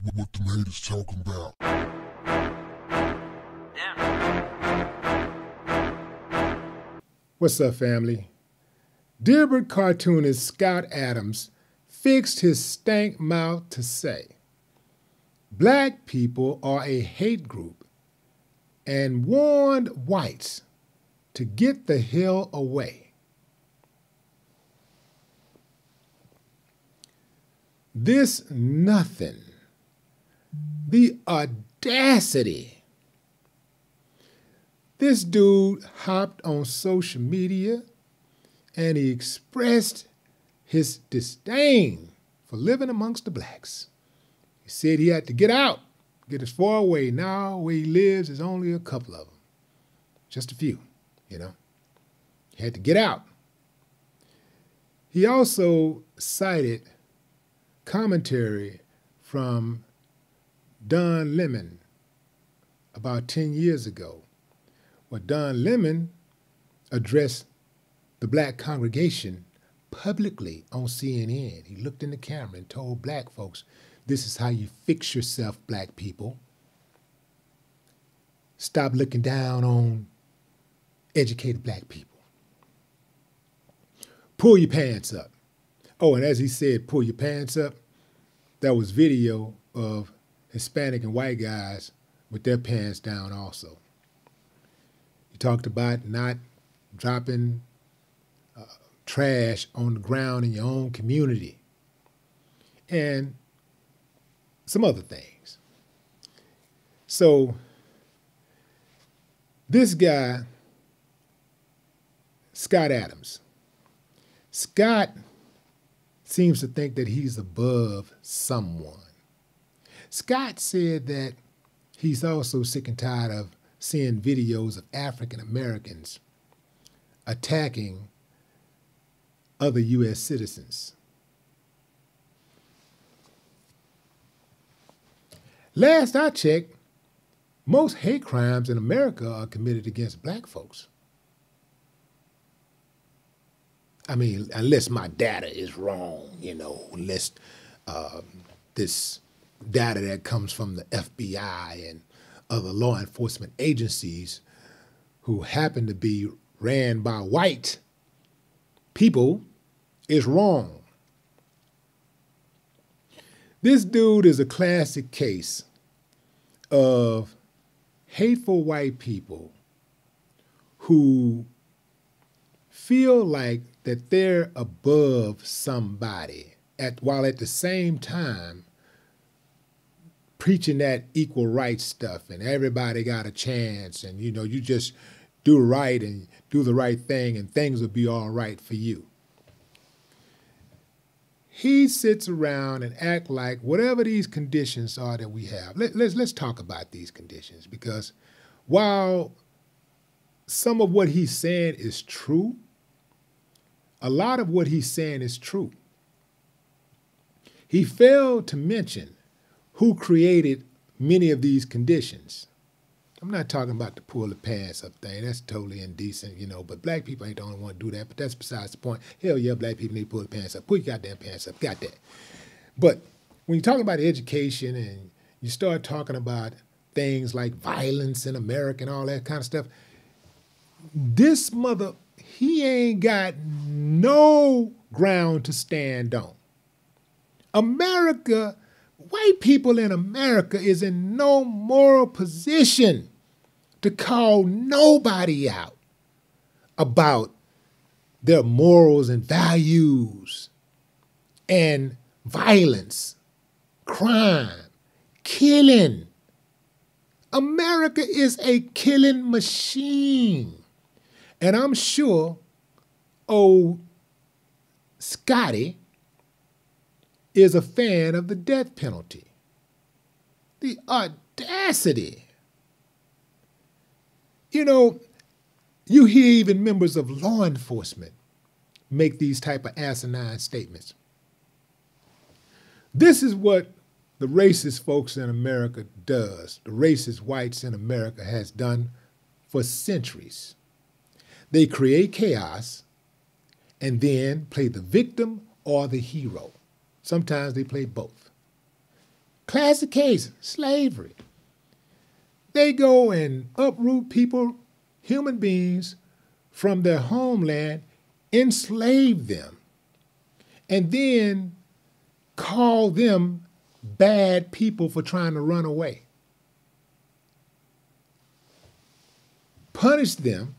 What the haters talking about? What's up, family? Dearborn cartoonist Scott Adams fixed his stank mouth to say, "Black people are a hate group," and warned whites to get the hell away. This nothing, the audacity. This dude hopped on social media and he expressed his disdain for living amongst the blacks. He said he had to get out, get as far away. Now where he lives is only a couple of them, just a few, you know. He had to get out. He also cited commentary from Don Lemon about 10 years ago, where Don Lemon addressed the black congregation publicly on CNN. He looked in the camera and told black folks, "This is how you fix yourself, black people. Stop looking down on educated black people. Pull your pants up." Oh, and as he said, pull your pants up, that was video of Hispanic and white guys with their pants down also. He talked about not dropping trash on the ground in your own community and some other things. So this guy, Scott Adams, Scott seems to think that he's above someone. Scott said that he's also sick and tired of seeing videos of African Americans attacking other U.S. citizens. Last I checked, most hate crimes in America are committed against black folks. I mean, unless my data is wrong, you know, unless this data that comes from the FBI and other law enforcement agencies who happen to be ran by white people is wrong. This dude is a classic case of hateful white people who feel like that they're above somebody while at the same time preaching that equal rights stuff and everybody got a chance and, you know, you just do right and do the right thing and things will be all right for you. He sits around and act like whatever these conditions are that we have, let's talk about these conditions, because while some of what he's saying is true, a lot of what he's saying is true. He failed to mention who created many of these conditions. I'm not talking about the pull the pants up thing. That's totally indecent, you know, but black people ain't the only one to do that, but that's besides the point. Hell yeah, black people need to pull the pants up. Pull your goddamn pants up, got that. But when you're talking about education and you start talking about things like violence in America and all that kind of stuff, this mother, he ain't got no ground to stand on. America, white people in America is in no moral position to call nobody out about their morals and values and violence, crime, killing. America is a killing machine. And I'm sure old Scotty is a fan of the death penalty. The audacity. You know, you hear even members of law enforcement make these type of asinine statements. This is what the racist folks in America does, the racist whites in America has done for centuries. They create chaos and then play the victim or the hero. Sometimes they play both. Classic case, slavery. They go and uproot people, human beings, from their homeland, enslave them, and then call them bad people for trying to run away. Punish them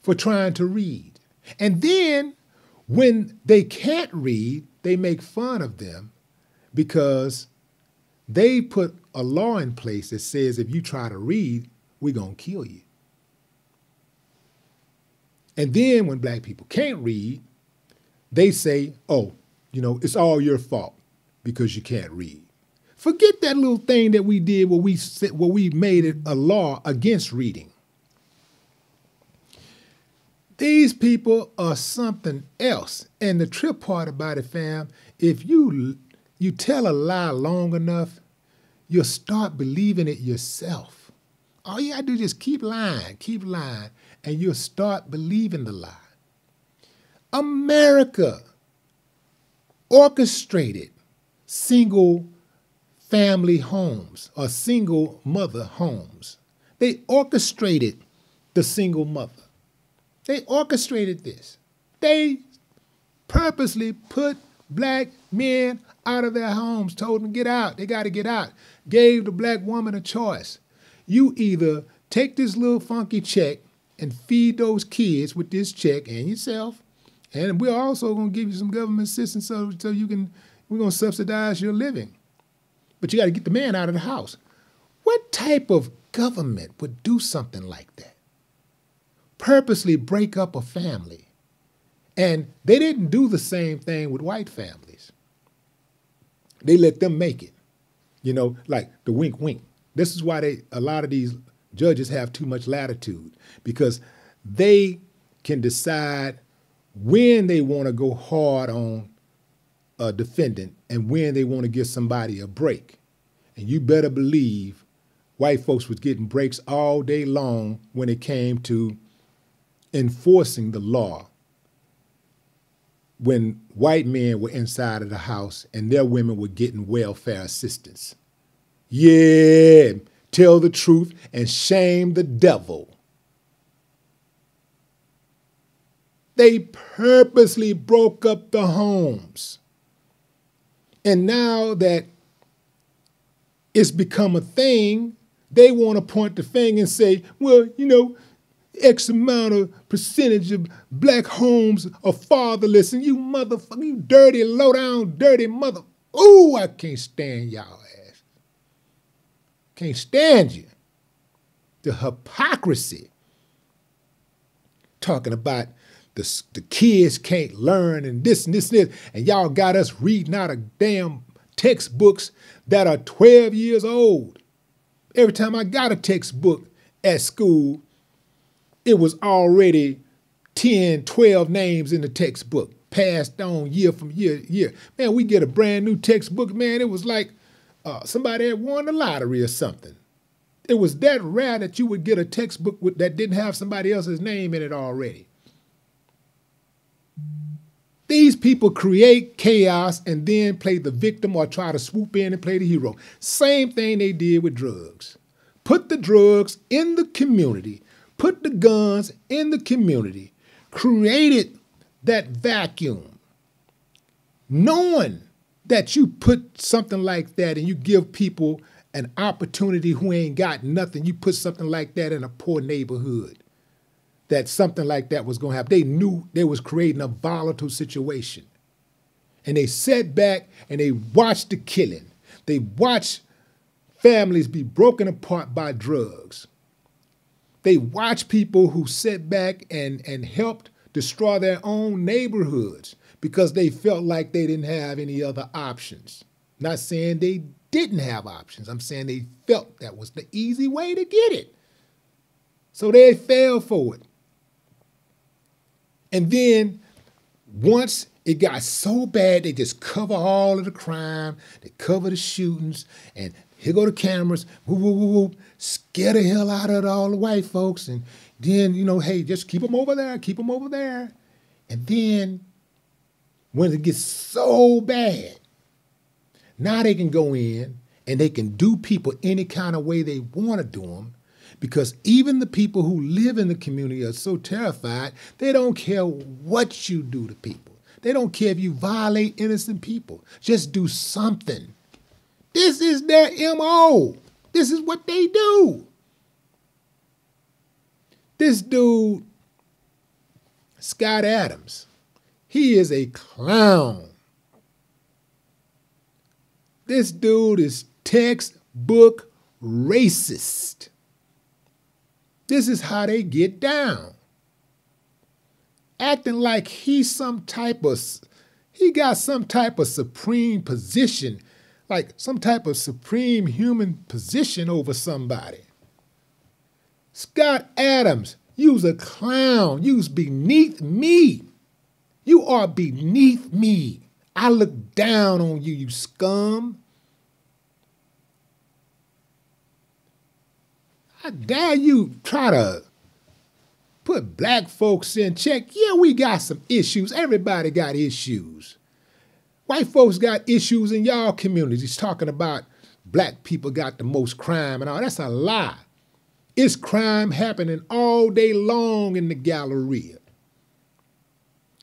for trying to read. And then when they can't read, they make fun of them because they put a law in place that says if you try to read, we're going to kill you. And then when black people can't read, they say, oh, it's all your fault because you can't read. Forget that little thing that we did where we made it a law against reading. These people are something else. And the trip part about it, fam, if you tell a lie long enough, you'll start believing it yourself. All you gotta do is just keep lying, and you'll start believing the lie. America orchestrated single family homes or single mother homes. They orchestrated the single mother. They orchestrated this. They purposely put black men out of their homes, told them to get out. They got to get out. Gave the black woman a choice. You either take this little funky check and feed those kids with this check and yourself, and we're also going to give you some government assistance so we're going to subsidize your living. But you got to get the man out of the house. What type of government would do something like that? Purposely break up a family. And they didn't do the same thing with white families. They let them make it, like the wink, wink. This is why a lot of these judges have too much latitude, because they can decide when they want to go hard on a defendant and when they want to give somebody a break. And you better believe white folks was getting breaks all day long when it came to enforcing the law when white men were inside of the house and their women were getting welfare assistance. Yeah, tell the truth and shame the devil. They purposely broke up the homes. And now that it's become a thing, they want to point the finger and say, well, X amount of percentage of black homes are fatherless, and you motherfucker, you dirty, low-down, dirty mother. Ooh, I can't stand y'all ass. Can't stand you. The hypocrisy. Talking about the kids can't learn and this and this and this, and y'all got us reading out of damn textbooks that are 12 years old. Every time I got a textbook at school, it was already 10, 12 names in the textbook, passed on year from year to year. Man, we get a brand new textbook, man, it was like somebody had won the lottery or something. It was that rare that you would get a textbook that didn't have somebody else's name in it already. These people create chaos and then play the victim or try to swoop in and play the hero. Same thing they did with drugs. Put the drugs in the community. Put the guns in the community, created that vacuum, knowing that you put something like that and you give people an opportunity who ain't got nothing. You put something like that in a poor neighborhood, that something like that was going to happen. They knew they was creating a volatile situation. And they sat back and they watched the killing. They watched families be broken apart by drugs. They watch people who sat back and helped destroy their own neighborhoods because they felt like they didn't have any other options. Not saying they didn't have options. I'm saying they felt that was the easy way to get it. So they fell for it. And then once it got so bad, they just cover all of the crime, they cover the shootings, and here go the cameras, whoop, whoop, whoop, whoop, scare the hell out of all the white folks, and then, hey, just keep them over there, keep them over there. And then when it gets so bad Now they can go in and they can do people any kind of way they want to do them, because even the people who live in the community are so terrified, they don't care what you do to people. They don't care if you violate innocent people. Just do something. This is their MO. This is what they do. This dude, Scott Adams, he is a clown. This dude is textbook racist. This is how they get down. Acting like he got some type of supreme position, like some type of supreme human position over somebody. Scott Adams, you's a clown. You's beneath me. You are beneath me. I look down on you, you scum. I dare you try to put black folks in check. Yeah, we got some issues. Everybody got issues. White folks got issues in y'all communities talking about black people got the most crime and all. That's a lie. It's crime happening all day long in the Galleria.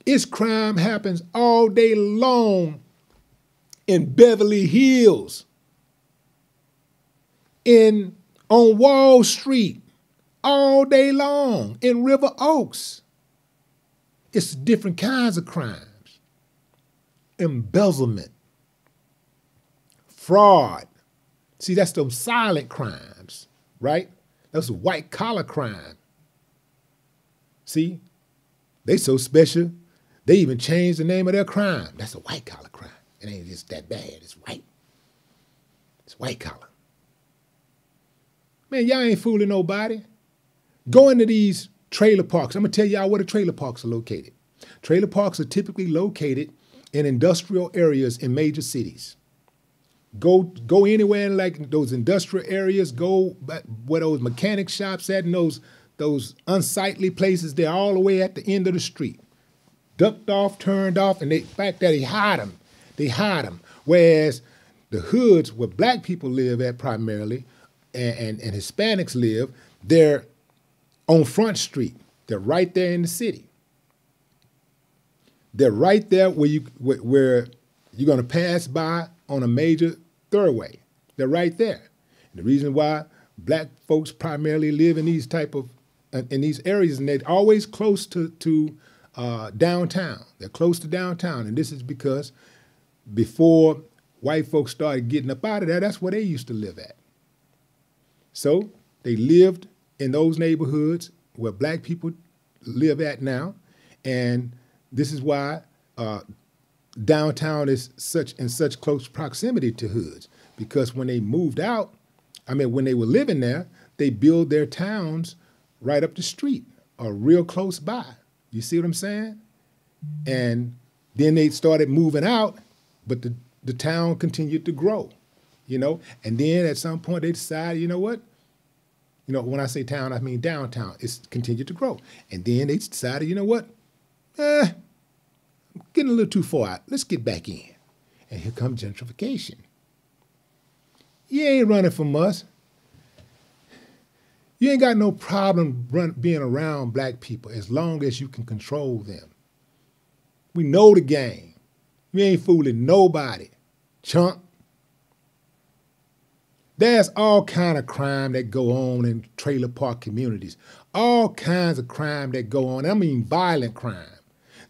It's crime happens all day long in Beverly Hills, on Wall Street, all day long, in River Oaks. It's different kinds of crimes. Embezzlement, fraud. See, that's those silent crimes, right? That's a white collar crime. See, they so special, they even changed the name of their crime. That's a white collar crime. It ain't just that bad, it's white. It's white collar. Man, y'all ain't fooling nobody. Go into these trailer parks. I'm gonna tell y'all where the trailer parks are located. Trailer parks are typically located in industrial areas in major cities. Go anywhere in like those industrial areas, go where those mechanic shops at and those unsightly places, they're all the way at the end of the street. Ducked off, turned off, and the fact that they hide them. They hide them. Whereas the hoods where black people live at primarily and Hispanics live, they're on Front Street. They're right there in the city. They're right there where you're going to pass by on a major thoroughway. They're right there. And the reason why black folks primarily live in these areas, and they're always close to downtown. They're close to downtown, and this is because before white folks started getting up out of there, that's where they used to live at. So they lived in those neighborhoods where black people live at now, and this is why downtown is in such close proximity to hoods, because when they moved out, when they were living there, they built their towns right up the street or real close by. You see what I'm saying? And then they started moving out, but the town continued to grow, and then at some point they decided, you know what? When I say town, I mean downtown. It's continued to grow. And then they decided, you know what? I'm getting a little too far out. Let's get back in. And here comes gentrification. You ain't running from us. You ain't got no problem being around black people as long as you can control them. We know the game. You ain't fooling nobody, chump. There's all kind of crime that go on in trailer park communities. All kinds of crime that go on. I mean violent crime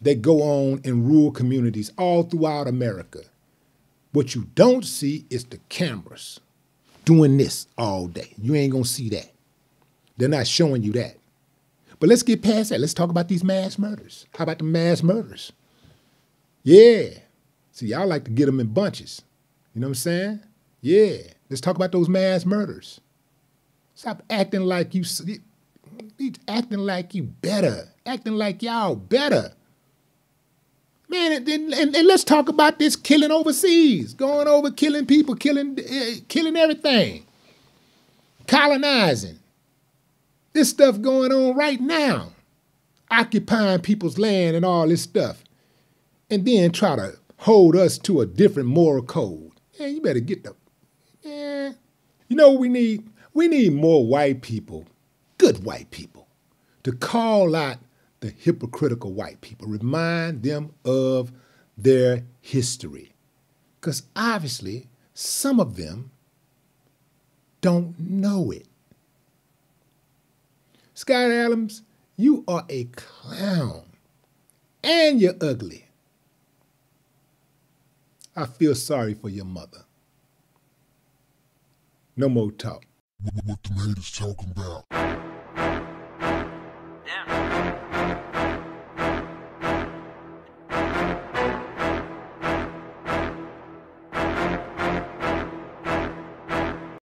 that go on in rural communities all throughout America. What you don't see is the cameras doing this all day. You ain't gonna see that. They're not showing you that. But let's get past that. Let's talk about these mass murders. How about the mass murders? Yeah. See, y'all like to get them in bunches. You know what I'm saying? Yeah. Let's talk about those mass murders. Stop acting like you better. Acting like y'all better. Man, and let's talk about this killing overseas. Going over, killing people, killing everything. Colonizing. This stuff going on right now. Occupying people's land and all this stuff. And then try to hold us to a different moral code. Man, you better get the, man. You know what we need? We need more white people, good white people, to call out the hypocritical white people, remind them of their history. Because obviously, some of them don't know it. Scott Adams, you are a clown. And you're ugly. I feel sorry for your mother. No more talk. What the haters talking about?